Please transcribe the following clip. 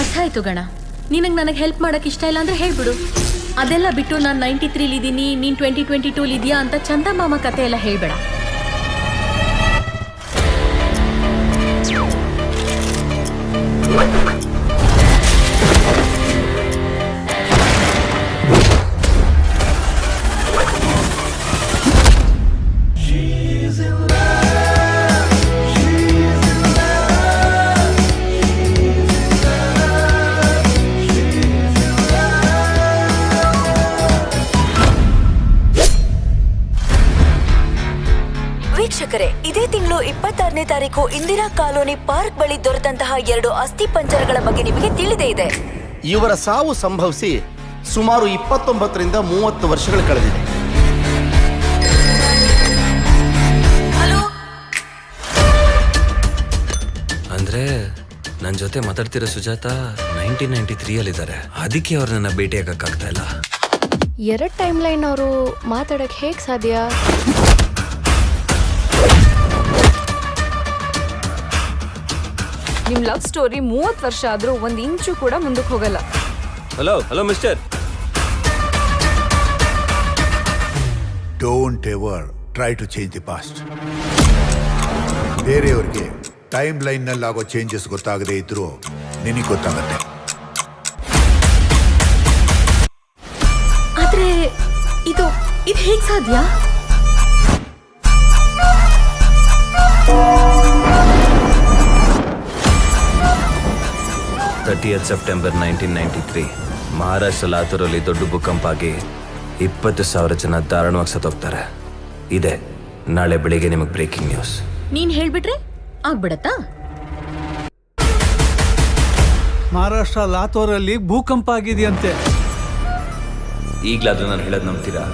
ಅರ್ಥ ಆಯ್ತು ಗಣ. ನಿನಗೆ ನನಗೆ ಹೆಲ್ಪ್ ಮಾಡಕ್ಕೆ ಇಷ್ಟ ಇಲ್ಲ ಅಂದ್ರೆ ಹೇಳ್ಬಿಡು. ಅದೆಲ್ಲ ಬಿಟ್ಟು ನಾನು 93 ಇದ್ದೀನಿ, ನೀನು 2022 ಇದೆಯಾ ಅಂತ ಚಂದ ಮಾಮ ಕತೆ ಎಲ್ಲ ಹೇಳ್ಬೇಡ. ವೀಕ್ಷಕರೇ, ಇದೇ ತಿಂಗಳು 26ನೇ ತಾರೀಕು ಇಂದಿರಾ ಕಾಲೋನಿ ಪಾರ್ಕ್ ಬಳಿ ದೊರೆತಂತಹ 2 ಅಸ್ಥಿ ಪಂಜರಗಳ ಬಗ್ಗೆ ನಿಮಗೆ ತಿಳಿದೇ ಇದೆ. ಇವರ ಸಾವು ಸಂಭವಿಸಿ ಸುಮಾರು 29ರಿಂದ 30 ವರ್ಷಗಳು ಕಳೆದಿದೆ. ಅಂದ್ರೆ ನನ್ನ ಜೊತೆ ಮಾತಾಡ್ತಿರೋ ಸುಜಾತ 1993 ಅಲ್ಲಿದ್ದಾರೆ. ಅದಕ್ಕೆ ಅವ್ರು ನನ್ನ ಭೇಟಿಯಾಗಕ್ಕಾಗ್ತಾ ಇಲ್ಲ. 2 ಟೈಮ್ ಲೈನ್ ಅವರು ಮಾತಾಡಕ್ ಹೇಗ್ ಸಾಧ್ಯ? ನಿಮ್ ಲವ್ ಸ್ಟೋರಿ 30 ವರ್ಷ ಆದ್ರೂ 1 ಇಂಚು ಕೂಡ ಮುಂದಕ್ಕೆ ಹೋಗಲ್ಲ. Hello mister. Don't ever try to change the past. ಬೇರೆಯವ್ರಿಗೆ ಟೈಮ್ ಲೈನ್ ನಲ್ಲಿ ಆಗೋ ಚೇಂಜಸ್ ಗೊತ್ತಾಗದೇ ಇದ್ರು ನಿನಗೆ ಗೊತ್ತಾಗತ್ತೆ. ಆದ್ರೆ ಇದು ಹೇಗ್ ಸಾಧ್ಯ? ಸೆಪ್ಟೆಂಬರ್ 1993 ಮಹಾರಾಷ್ಟ್ರ ಲಾತೂರಲ್ಲಿ ದೊಡ್ಡ ಭೂಕಂಪ ಆಗಿ 20,000 ಜನ ದಾರುಣವಾಗಿ ಸತ್ತೋಗ್ತಾರೆ. ಇದೆ ನಾಳೆ ಬೆಳಿಗ್ಗೆ ನಿಮಗೆ ಬ್ರೇಕಿಂಗ್ ನ್ಯೂಸ್. ನೀನ್ ಹೇಳ್ಬಿಟ್ರೆ ಆಗ್ಬಿಡತ್ತಾ? ಮಹಾರಾಷ್ಟ್ರ ಲಾತೂರಲ್ಲಿ ಭೂಕಂಪ ಆಗಿದೆಯಂತೆ. ಈಗಲಾದ್ರೂ ನಾನು ಹೇಳೋದು ನಂಬ್ತೀರಾ?